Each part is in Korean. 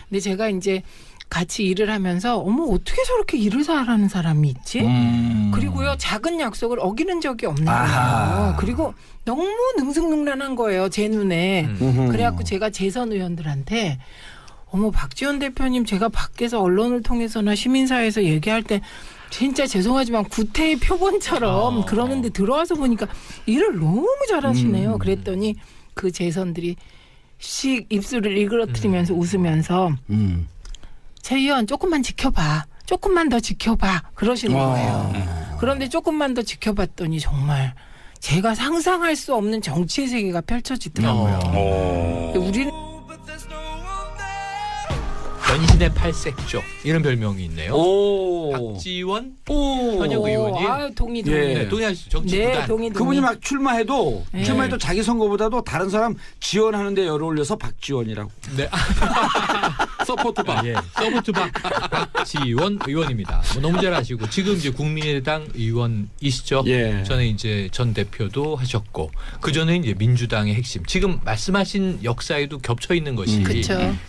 근데 제가 이제 같이 일을 하면서 어머 어떻게 저렇게 일을 잘하는 사람이 있지? 그리고요 작은 약속을 어기는 적이 없는 거예요. 그리고 너무 능숙능란한 거예요 제 눈에. 그래갖고 제가 재선 의원들한테 어머 박지원 대표님 제가 밖에서 언론을 통해서나 시민사회에서 얘기할 때 진짜 죄송하지만 구태의 표본처럼 그러는데 들어와서 보니까 일을 너무 잘하시네요. 그랬더니 그 재선들이 씩 입술을 일그러뜨리면서 웃으면서 최 의원 조금만 지켜봐. 조금만 더 지켜봐. 그러시는 거예요. 그런데 조금만 더 지켜봤더니 정말 제가 상상할 수 없는 정치의 세계가 펼쳐지더라고요. 우리는 변신의 팔색조 이런 별명이 있네요. 박지원 현역 의원이 동의. 네, 동의하시죠. 정치 네, 구단. 동의. 그분이 막 출마해도 자기 선거보다도 다른 사람 지원하는데 열을 올려서 박지원이라고. 네. 서포트박. 서포트박 박지원 의원입니다. 뭐 너무 잘하시고 지금 이제 국민의당 의원이시죠. 전에 이제 전 대표도 하셨고 그 전에 이제 민주당의 핵심. 지금 말씀하신 역사에도 겹쳐 있는 것이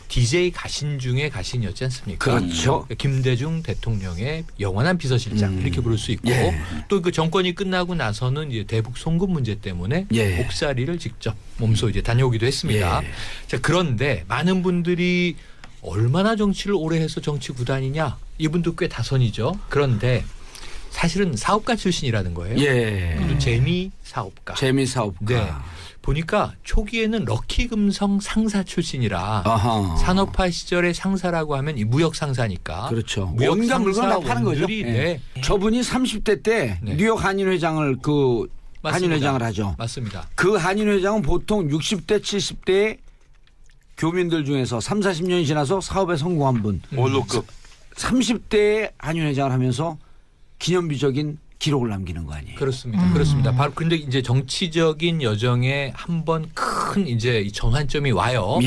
DJ 가신 중에 가신이었지 않습니까? 그렇죠. 김대중 대통령의 영원한 비서실장 이렇게 부를 수 있고 또 그 정권이 끝나고 나서는 이제 대북 송금 문제 때문에 옥살이를 직접 몸소 이제 다녀오기도 했습니다. 자, 그런데 많은 분들이 얼마나 정치를 오래 해서 정치 구단이냐 이분도 꽤 다선이죠. 그런데 사실은 사업가 출신이라는 거예요. 그리고 재미 사업가. 네. 보니까 초기에는 럭키금성 상사 출신이라 산업화 시절의 상사라고 하면 이 무역 상사니까. 그렇죠. 무역 온갖 물건 다 파는 거죠. 저분이 30대 때 뉴욕 한인회장을 한인회장을 하죠. 맞습니다. 그 한인회장은 보통 60대 70대의 교민들 중에서 3, 40년이 지나서 사업에 성공한 분. 원로급. 30대의 한인회장을 하면서 기념비적인 기록을 남기는 거 아니에요? 그렇습니다. 그렇습니다. 바로 근데 이제 정치적인 여정에 한번 큰 이제 이 전환점이 와요.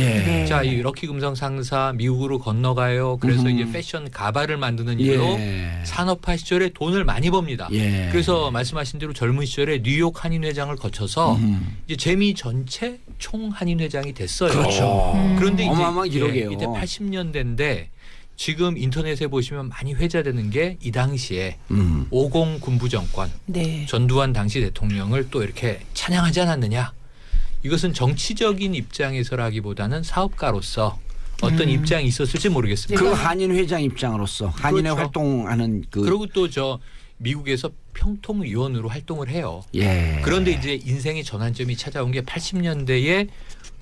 자, 이 럭키금성 상사 미국으로 건너가요. 그래서 이제 패션 가발을 만드는 일로 산업화 시절에 돈을 많이 법니다. 그래서 말씀하신 대로 젊은 시절에 뉴욕 한인회장을 거쳐서 이제 재미 전체 총 한인회장이 됐어요. 그렇죠. 그런데 이제 어마어마한 기록이에요. 이때 80년대인데 지금 인터넷에 보시면 많이 회자되는 게 이 당시에 50 군부 정권 전두환 당시 대통령을 또 이렇게 찬양하지 않았느냐. 이것은 정치적인 입장에서라기보다는 사업가로서 어떤 입장이 있었을지 모르겠습니다. 그 한인 회장 입장으로서 한인회 활동하는 그리고 또 저 미국에서 평통위원으로 활동을 해요. 그런데 이제 인생의 전환점이 찾아온 게 80년대에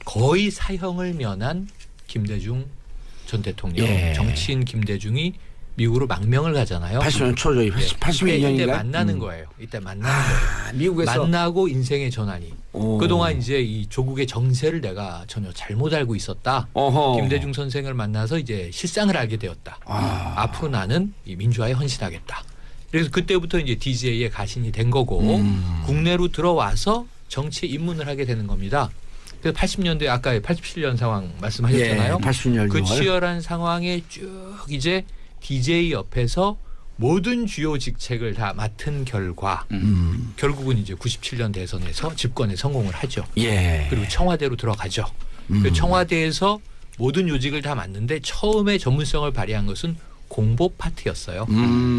거의 사형을 면한 김대중 전 대통령 정치인 김대중이 미국으로 망명을 가잖아요. 80년 초죠. 81년인가요? 이때 만나는 거예요. 이때 만나는 거예요. 미국에서 만나고 인생의 전환이. 그동안 이제 이 조국의 정세를 내가 전혀 잘못 알고 있었다. 김대중 선생을 만나서 이제 실상을 알게 되었다. 앞으로 나는 이 민주화에 헌신하겠다. 그래서 그때부터 이제 DJ에 가신이 된 거고 국내로 들어와서 정치에 입문을 하게 되는 겁니다. 그래서 80년대 아까 87년 상황 말씀하셨잖아요. 80년 그 치열한 상황에 쭉 이제 DJ 옆에서 모든 주요 직책을 다 맡은 결과 결국은 이제 97년 대선에서 집권에 성공을 하죠. 그리고 청와대로 들어가죠. 그 청와대에서 모든 요직을 다 맡는데 처음에 전문성을 발휘한 것은 공보 파트였어요.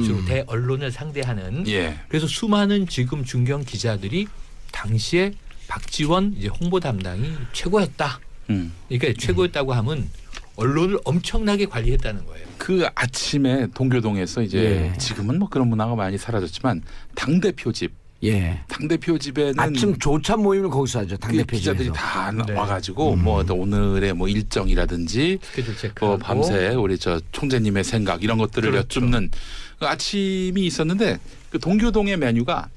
주로 대언론을 상대하는. 그래서 수많은 지금 중견 기자들이 당시에 박지원 이제 홍보 담당이 최고였다. 그러니까 최고였다고 하면 언론을 엄청나게 관리했다는 거예요. 그 아침에 동교동에서 이제 지금은 뭐 그런 문화가 많이 사라졌지만 당대표집. 당대표집에는 아침 조찬 모임을 거기서 하죠. 당대표 기자들이 다 와가지고 뭐 오늘의 뭐 일정이라든지 밤새 우리 저 총재님의 생각 이런 것들을 여쭙는 그 아침이 있었는데 그 동교동의 메뉴가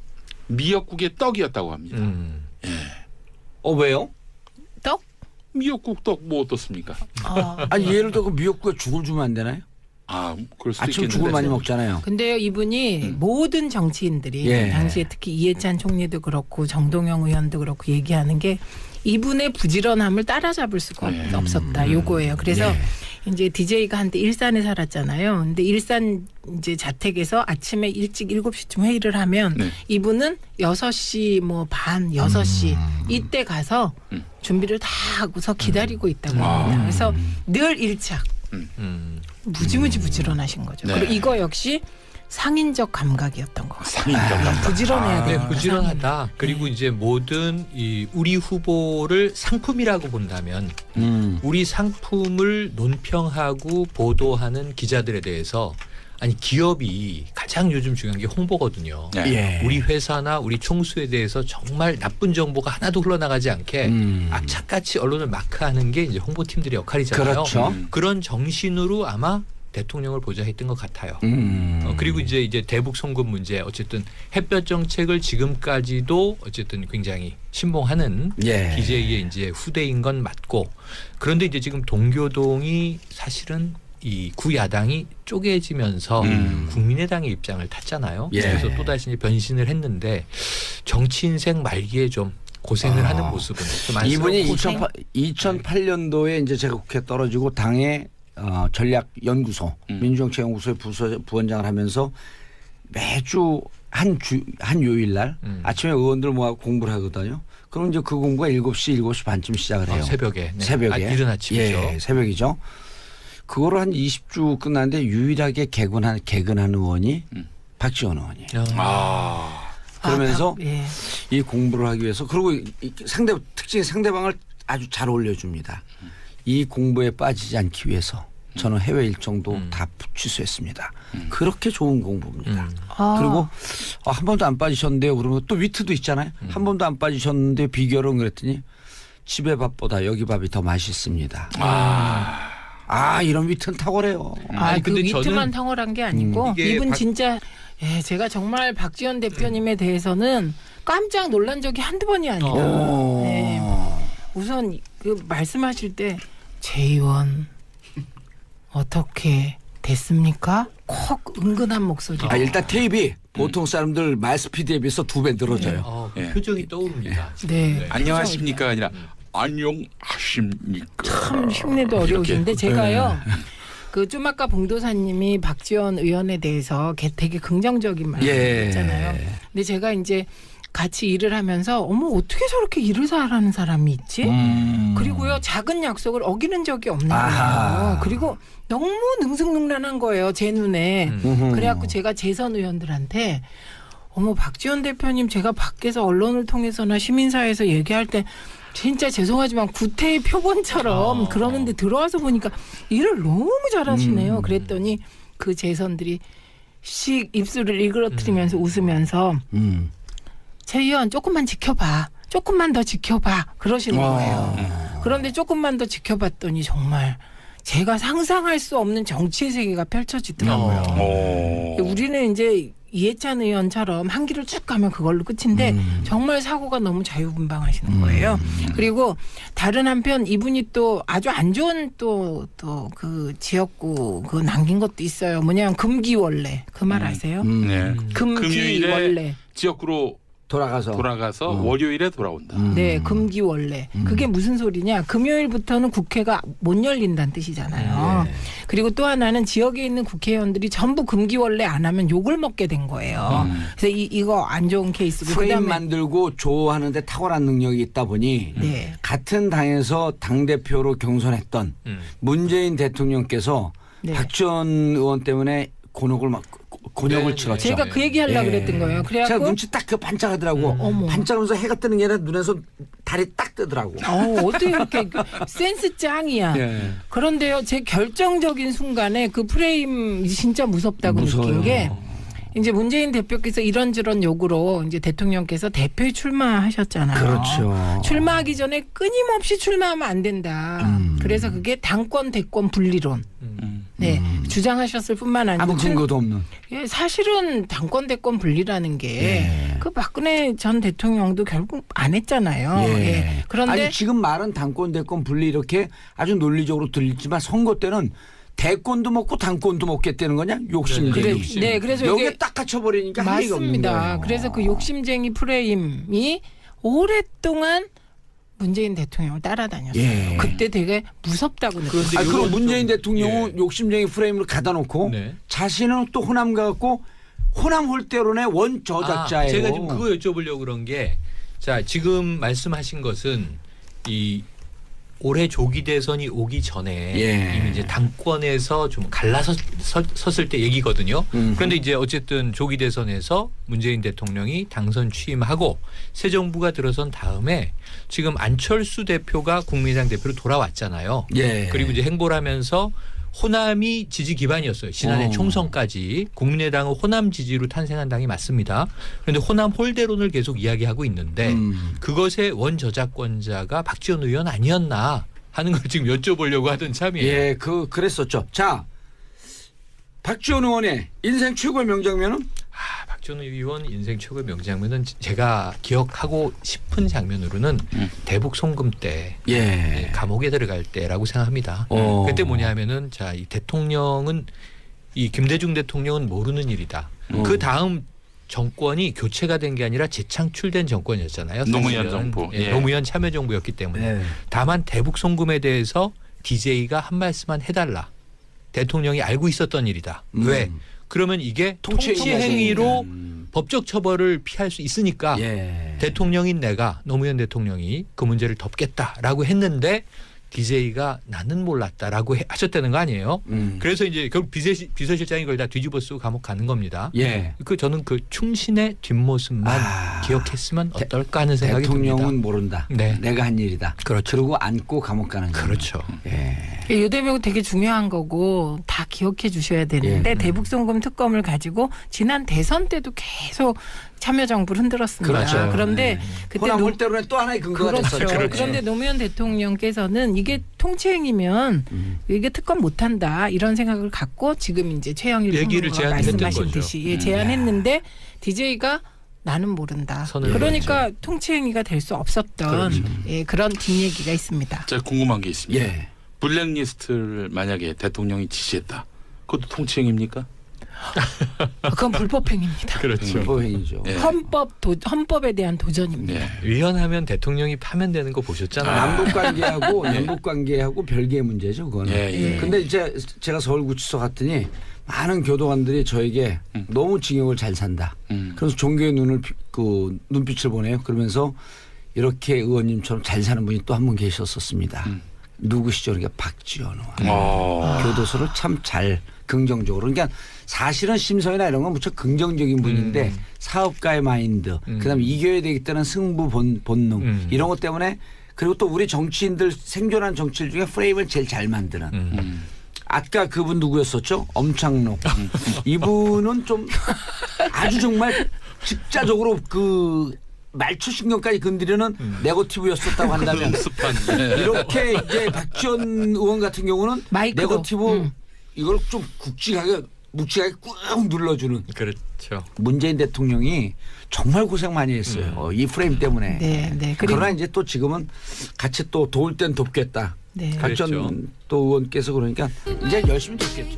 미역국에 떡이었다고 합니다. 왜요? 떡? 미역국 떡 뭐 어떻습니까? 아니 예를 들어 그 미역국에 죽을 주면 안 되나요? 그럴 수도 아침 있겠는데. 죽을 많이 먹잖아요. 근데요 이분이 모든 정치인들이 당시에 특히 이해찬 총리도 그렇고 정동영 의원도 그렇고 얘기하는 게 이분의 부지런함을 따라잡을 수가 없었다. 요거예요. 그래서 이제 DJ가 한때 일산에 살았잖아요. 근데 일산 이제 자택에서 아침에 일찍 7시쯤 회의를 하면 이분은 6시 뭐 반 6시 이때 가서 준비를 다 하고서 기다리고 있다고 합니다. 그래서 늘 일착. 무지무지 부지런하신 거죠. 네. 그리고 이거 역시 상인적 감각이었던 것 같아요. 상인적 감각. 부지런해야 돼요. 네, 부지런하다. 그리고 이제 모든 이 우리 후보를 상품이라고 본다면 우리 상품을 논평하고 보도하는 기자들에 대해서 아니 기업이 가장 요즘 중요한 게 홍보거든요. 네. 우리 회사나 우리 총수에 대해서 정말 나쁜 정보가 하나도 흘러나가지 않게 악착같이 언론을 마크하는 게 이제 홍보팀들의 역할이잖아요. 그렇죠. 그런 정신으로 아마 대통령을 보자 했던 것 같아요. 그리고 이제 대북 송금 문제 어쨌든 햇볕 정책을 지금까지도 어쨌든 굉장히 신봉하는 예. DJ의 이제 후대인 건 맞고 그런데 이제 지금 동교동이 사실은 이 구야당이 쪼개지면서 국민의당의 입장을 탔잖아요. 예. 그래서 또다시 이제 변신을 했는데 정치 인생 말기에 좀 고생을 하는 모습은 좀 안쓰럽고 이분이 2008년도에 이제 제가 국회에 떨어지고 당의 전략연구소 민주정책연구소의 부원장을 하면서 매주 한 요일 날 아침에 의원들 모아 공부를 하거든요. 그럼 이제 그 공부가 7시 반쯤 시작을 해요. 새벽에. 네. 새벽에. 이른 아침이죠. 예, 새벽이죠. 그거를 한 20주 끝났는데 유일하게 개근한 의원이 박지원 의원이에요. 그러면서 예. 이 공부를 하기 위해서 그리고 특징이 상대방을 아주 잘 올려줍니다. 이 공부에 빠지지 않기 위해서 저는 해외 일정도 다 취소했습니다. 그렇게 좋은 공부입니다. 그리고 한 번도 안 빠지셨는데요. 그러면 또 위트도 있잖아요. 한 번도 안 빠지셨는데 비결은 그랬더니 집에 밥보다 여기 밥이 더 맛있습니다. 이런 위트는 탁월해요. 아니, 그 근데 위트만 저는 탁월한 게 아니고 이게 이분 진짜 제가 정말 박지원 대표님에 대해서는 깜짝 놀란 적이 한두 번이 아니에요. 네. 우선 그 말씀하실 때 제 의원 어떻게 됐습니까? 콕 은근한 목소리. 일단 테이프 보통 사람들 말 스피드에 비해서 2배 늘어져요. 그 표정이 떠오릅니다. 네. 안녕하십니까 아니라 안녕하십니까. 참 흉내도 어려우신데 제가요. 그 좀 아까 봉도사님이 박지원 의원에 대해서 되게 긍정적인 말씀했잖아요. 근데 제가 이제 같이 일을 하면서 어떻게 저렇게 일을 잘하는 사람이 있지? 그리고요 작은 약속을 어기는 적이 없는 거예요. 그리고 너무 능숙능란한 거예요 제 눈에. 그래갖고 제가 재선 의원들한테 박지원 대표님 제가 밖에서 언론을 통해서나 시민사회에서 얘기할 때 진짜 죄송하지만 구태의 표본처럼 그러는데 들어와서 보니까 일을 너무 잘하시네요. 그랬더니 그 재선들이 입술을 일그러뜨리면서 웃으면서 최 의원 조금만 지켜봐. 조금만 더 지켜봐. 그러시는 거예요. 그런데 조금만 더 지켜봤더니 정말 제가 상상할 수 없는 정치의 세계가 펼쳐지더라고요. 우리는 이제 이해찬 의원처럼 한 길을 쭉 가면 그걸로 끝인데 정말 사고가 너무 자유분방하시는 거예요. 그리고 다른 한편 이분이 또 아주 안 좋은 또 그 지역구 그 남긴 것도 있어요. 뭐냐면 금기원래 그 말 아세요? 네. 금기원래 지역구로 돌아가서 월요일에 돌아온다. 네, 금기원래. 그게 무슨 소리냐? 금요일부터는 국회가 못 열린다는 뜻이잖아요. 그리고 또 하나는 지역에 있는 국회의원들이 전부 금기원래 안 하면 욕을 먹게 된 거예요. 그래서 이거 안 좋은 케이스고. 프레임 만들고 조하는데 탁월한 능력이 있다 보니 같은 당에서 당대표로 경선했던 문재인 대통령께서 박지원 의원 때문에 곤욕을 치렀죠. 제가 그 얘기 하려고 그랬던 거예요. 그래갖고 제가 눈치 딱 반짝하더라고. 반짝하면서 해가 뜨는 게 아니라 눈에서 달이 딱 뜨더라고. 어떻게 이렇게 센스 짱이야. 그런데요, 제 결정적인 순간에 그 프레임 진짜 무섭다고 느낀 게 이제 문재인 대표께서 이런저런 요구로 이제 대통령께서 대표에 출마하셨잖아요. 그렇죠. 출마하기 전에 끊임없이 출마하면 안 된다. 그래서 그게 당권 대권 분리론. 주장하셨을 뿐만 아니고 아무 근거도 없는. 사실은 당권 대권 분리라는 게 그 박근혜 전 대통령도 결국 안 했잖아요. 그런데 지금 말은 당권 대권 분리 이렇게 아주 논리적으로 들리지만 선거 때는 대권도 먹고 당권도 먹겠다는 거냐? 욕심쟁이. 네, 그래서 여기에 딱 갇혀버리니까 할 얘기가 없는 거예요. 맞습니다. 그래서 그 욕심쟁이 프레임이 오랫동안 문재인 대통령을 따라다녔어요. 그때 되게 무섭다고 느꼈어요. 그럼 문재인 대통령은 욕심쟁이 프레임을 가다 놓고 자신은 또 호남 가갖고 호남 홀대론의 원저작자예요. 제가 지금 그거 여쭤보려고 그런 게 자 지금 말씀하신 것은 이 올해 조기 대선이 오기 전에 예. 이미 이제 당권에서 좀 갈라섰을 때 얘기거든요. 그런데 이제 어쨌든 조기 대선에서 문재인 대통령이 당선 취임하고 새 정부가 들어선 다음에 지금 안철수 대표가 국민의당 대표로 돌아왔잖아요. 예. 그리고 이제 행보를 하면서 호남이 지지 기반이었어요. 지난해 총선까지 국민의당은 호남 지지로 탄생한 당이 맞습니다. 그런데 호남 홀대론을 계속 이야기하고 있는데 그것의 원저작권자가 박지원 의원 아니었나 하는 걸 지금 여쭤보려고 하던 참이에요. 예, 그랬었죠. 자, 박지원 의원의 인생 최고의 명장면은? 박지원 의원 인생 최고의 명장면은 제가 기억하고 싶은 장면으로는 대북 송금 때 예. 감옥에 들어갈 때라고 생각합니다. 그때 뭐냐면은 자, 이 대통령은 이 김대중 대통령은 모르는 일이다. 그 다음 정권이 교체가 된 게 아니라 재창출된 정권이었잖아요. 노무현 정부. 예. 노무현 참여정부였기 때문에. 예. 다만 대북 송금에 대해서 DJ가 한 말씀만 해달라. 대통령이 알고 있었던 일이다. 왜? 그러면 이게 통치행위로 법적 처벌을 피할 수 있으니까 예. 대통령인 내가 노무현 대통령이 그 문제를 덮겠다라고 했는데 DJ가 나는 몰랐다라고 하셨다는 거 아니에요. 그래서 이제 결국 비서실장이 그걸 다 뒤집어 쓰고 감옥 가는 겁니다. 예. 저는 그 충신의 뒷모습만 기억했으면 어떨까 하는 생각이 대통령은 듭니다. 모른다. 네. 내가 한 일이다. 그렇죠. 그리고 안고 감옥 가는 거죠. 그렇죠. 예. 요 대목 되게 중요한 거고 다 기억해 주셔야 되는데 대북 송금 특검을 가지고 지난 대선 때도 계속 참여정부를 흔들었습니다. 그렇죠. 그런데 그때 호남 홀대론의 또 하나의 근거가 그렇죠. 됐었죠. 그런데 노무현 대통령께서는 이게 통치행위면 이게 특검 못한다 이런 생각을 갖고 지금 이제 최영일 얘기를 평론가가 제안했던 말씀하신 거죠. 듯이 제안했는데 DJ가 나는 모른다. 그러니까 통치행위가 될 수 없었던 그런 뒷얘기가 있습니다. 제가 궁금한 게 있습니다. 예. 블랙리스트를 만약에 대통령이 지시했다. 그것도 통치행위입니까? 그건 불법행위입니다. 그렇죠. 불법행위죠. 예. 헌법에 대한 도전입니다. 예. 위헌하면 대통령이 파면되는 거 보셨잖아요. 남북관계하고 별개의 문제죠, 그거는. 예. 근데 이제 제가 서울구치소 갔더니 많은 교도관들이 저에게 너무 징역을 잘 산다. 그래서 종교의 눈빛을 보내요. 그러면서 이렇게 의원님처럼 잘 사는 분이 또 한 분 계셨었습니다. 누구시죠? 그러니까 박지원 의원. 교도소를 참 잘 긍정적으로. 그러니까 사실은 심성이나 이런 건 무척 긍정적인 분인데 사업가의 마인드, 그다음에 이겨야 되겠다는 승부 본능 이런 것 때문에 그리고 또 우리 정치인들 생존한 정치인 중에 프레임을 제일 잘 만드는. 아까 그분 누구였었죠? 엄창록. 이분은 좀 아주 정말 직자적으로 그 말초 신경까지 건드리는 네거티브였었다고 한다면 이렇게 이제 박지원 의원 같은 경우는 마이크로. 네거티브 이걸 좀 묵직하게 꾹 눌러주는. 그렇죠. 문재인 대통령이 정말 고생 많이 했어요. 이 프레임 때문에. 네. 그러나 이제 또 지금은 같이 또 도울 땐 돕겠다. 네. 박지원 그랬죠. 또 의원께서 그러니까 이제 열심히 돕겠죠.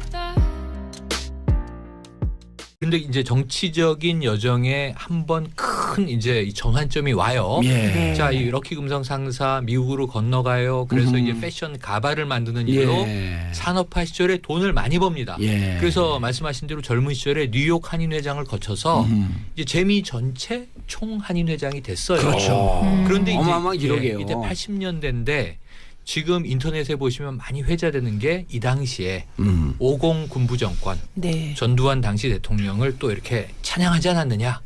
근데 이제 정치적인 여정에 한번 큰 이제 이 전환점이 와요. 예. 자, 이 럭키 금성 상사 미국으로 건너가요. 그래서 이제 패션 가발을 만드는 일로 산업화 시절에 돈을 많이 법니다. 예. 그래서 말씀하신 대로 젊은 시절에 뉴욕 한인 회장을 거쳐서 이제 재미 전체 총 한인 회장이 됐어요. 그렇죠. 그런데 이제 어마어마한 기록이에요. 이때 80년대인데 지금 인터넷에 보시면 많이 회자되는 게 이 당시에 50 군부 정권 네. 전두환 당시 대통령을 또 이렇게 찬양하지 않았느냐.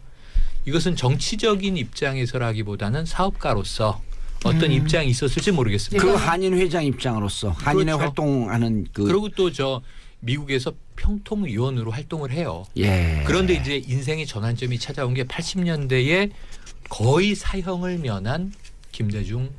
이것은 정치적인 입장에서라기보다는 사업가로서 어떤 입장이 있었을지 모르겠습니다. 그 한인 회장 입장으로서 한인회 그렇죠. 활동하는 그리고 또 저 미국에서 평통위원으로 활동을 해요. 예. 그런데 이제 인생의 전환점이 찾아온 게 80년대에 거의 사형을 면한 김대중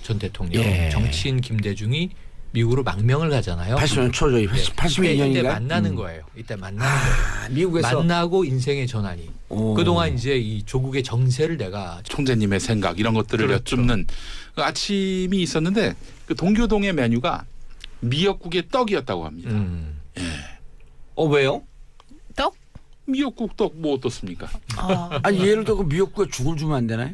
전 대통령, 예. 정치인 김대중이 미국으로 망명을 가잖아요. 80년 초죠. 82년인가? 이때 만나는 거예요. 이때 만나는 거예요. 미국에서 만나고 인생의 전환이. 그동안 이제 이 조국의 정세를 내가 총재님의 생각 이런 것들을 그렇죠. 여쭙는 그 아침이 있었는데 그 동교동의 메뉴가 미역국의 떡이었다고 합니다. 왜요? 떡? 미역국 떡 뭐 어떻습니까? 아니 예를 들어 그 미역국에 죽을 주면 안 되나요?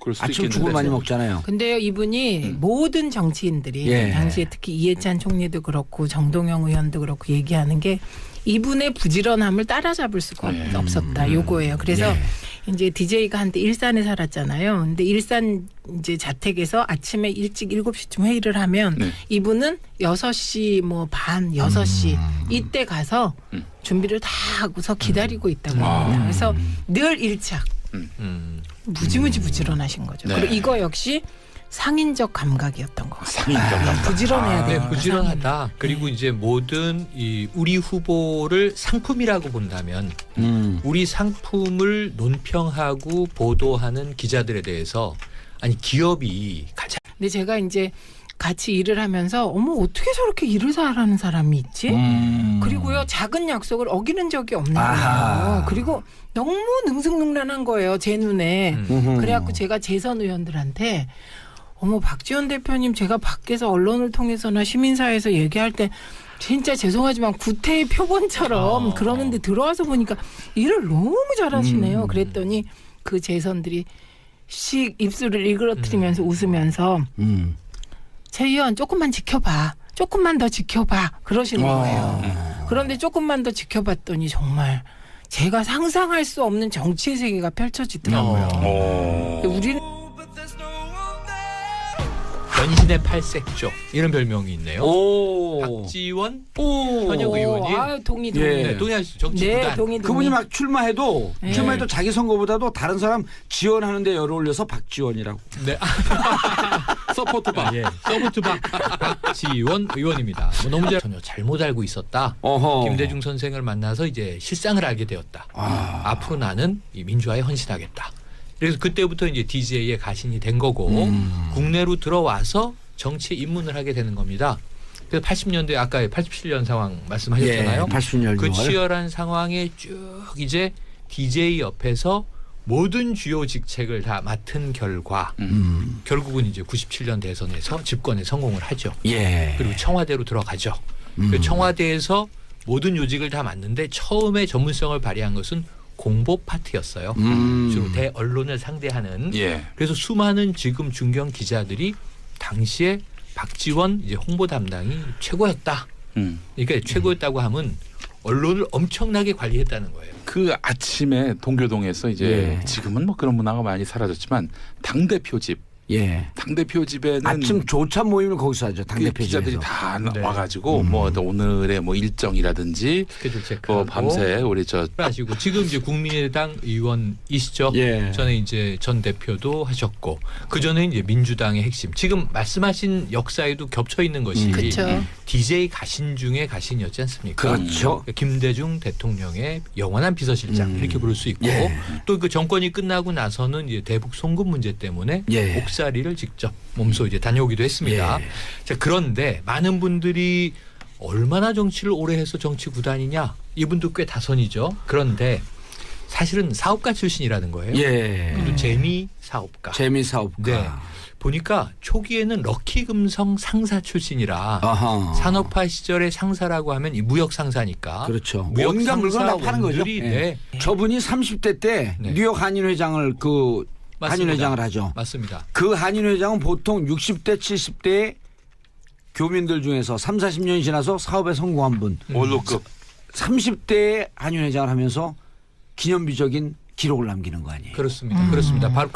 그럴 수도 아침 있겠는데. 죽을 많이 먹잖아요. 근데요 이분이 모든 정치인들이 예. 당시에 특히 이해찬 총리도 그렇고 정동영 의원도 그렇고 얘기하는 게 이분의 부지런함을 따라잡을 수가 없었다 요거예요. 그래서 이제 DJ가 한때 일산에 살았잖아요. 근데 일산 이제 자택에서 아침에 일찍 7시쯤 회의를 하면 네. 이분은 6시 뭐 반 6시 이때 가서 준비를 다 하고서 기다리고 있다고 합니다. 그래서 늘 일착. 무지무지 부지런하신 거죠. 네. 그리고 이거 역시 상인적 감각이었던 것 같아요. 상인적 감각. 부지런해야 돼요. 네, 부지런하다. 그리고 이제 모든 이 우리 후보를 상품이라고 본다면 우리 상품을 논평하고 보도하는 기자들에 대해서 아니 기업이 가장. 근데 제가 이제 같이 일을 하면서 어머 어떻게 저렇게 일을 잘하는 사람이 있지? 그리고요 작은 약속을 어기는 적이 없는 거예요. 그리고 너무 능숙능란한 거예요 제 눈에. 그래갖고 제가 재선 의원들한테 어머 박지원 대표님 제가 밖에서 언론을 통해서나 시민사회에서 얘기할 때 진짜 죄송하지만 구태의 표본처럼 그러는데 들어와서 보니까 일을 너무 잘하시네요. 그랬더니 그 재선들이 씩 입술을 일그러뜨리면서 웃으면서 최 의원 조금만 지켜봐. 조금만 더 지켜봐. 그러시는 거예요. 그런데 조금만 더 지켜봤더니 정말 제가 상상할 수 없는 정치의 세계가 펼쳐지더라고요. 우리는 변신의 팔색조 이런 별명이 있네요. 오. 박지원 현역 의원이 동의. 예. 네, 동의하시죠. 정치 네, 구단. 동의. 그분이 막 출마해도 네. 자기 선거보다도 다른 사람 지원하는데 열을 올려서 박지원이라고. 네. 서포트박. 예. 서포트박 박지원 의원입니다. 뭐 너무 전혀 잘못 알고 있었다. 어허. 김대중 선생을 만나서 이제 실상을 알게 되었다. 앞으로 나는 이 민주화에 헌신하겠다. 그래서 그때부터 이제 DJ에 가신이 된 거고 국내로 들어와서 정치에 입문을 하게 되는 겁니다. 그래서 80년대 아까 87년 상황 말씀하셨잖아요. 예, 80년 그 치열한 상황에 쭉 이제 DJ 옆에서 모든 주요 직책을 다 맡은 결과 결국은 이제 97년 대선에서 집권에 성공을 하죠. 예. 그리고 청와대로 들어가죠. 그 청와대에서 모든 요직을 다 맡는데 처음에 전문성을 발휘한 것은 공보 파트였어요. 주로 대언론을 상대하는. 예. 그래서 수많은 지금 중견 기자들이 당시에 박지원 이제 홍보 담당이 최고였다. 그러니까 최고였다고 하면 언론을 엄청나게 관리했다는 거예요. 그 아침에 동교동에서 이제 지금은 뭐 그런 문화가 많이 사라졌지만 당대표 집. 예. 당대표 집에는 아침 조찬 모임을 거기서 하죠. 당대표 기자들이 집에서. 다 네. 와가지고 뭐 오늘의 뭐 일정이라든지 스케줄 체크하고 뭐 밤새 우리 하시고 지금 이제 국민의당 의원이시죠. 예. 전에 이제 전 대표도 하셨고 그 전에 이제 민주당의 핵심. 지금 말씀하신 역사에도 겹쳐 있는 것이 그렇죠. DJ 가신 중에 가신이었지 않습니까? 그렇죠. 김대중 대통령의 영원한 비서실장 이렇게 부를 수 있고 또 그 정권이 끝나고 나서는 이제 대북 송금 문제 때문에 옥살이를 직접 몸소 이제 다녀오기도 했습니다. 자, 그런데 많은 분들이 얼마나 정치를 오래 해서 정치 구단이냐? 이분도 꽤 다선이죠. 그런데 사실은 사업가 출신이라는 거예요. 또 재미 사업가. 재미 사업가. 네. 보니까 초기에는 럭키금성 상사 출신이라 산업화 시절의 상사라고 하면 이 무역 상사니까. 그렇죠. 무역 온갖 물건 다 파는 거죠. 원들이, 네. 저분이 30대 때 뉴욕 한인회장을 맞습니다. 한인회장을 하죠. 맞습니다. 그 한인회장은 보통 60대 70대 교민들 중에서 3, 40년이 지나서 사업에 성공한 분. 원로급. 30대에 한인회장을 하면서 기념비적인 기록을 남기는 거 아니에요. 그렇습니다. 그렇습니다. 바로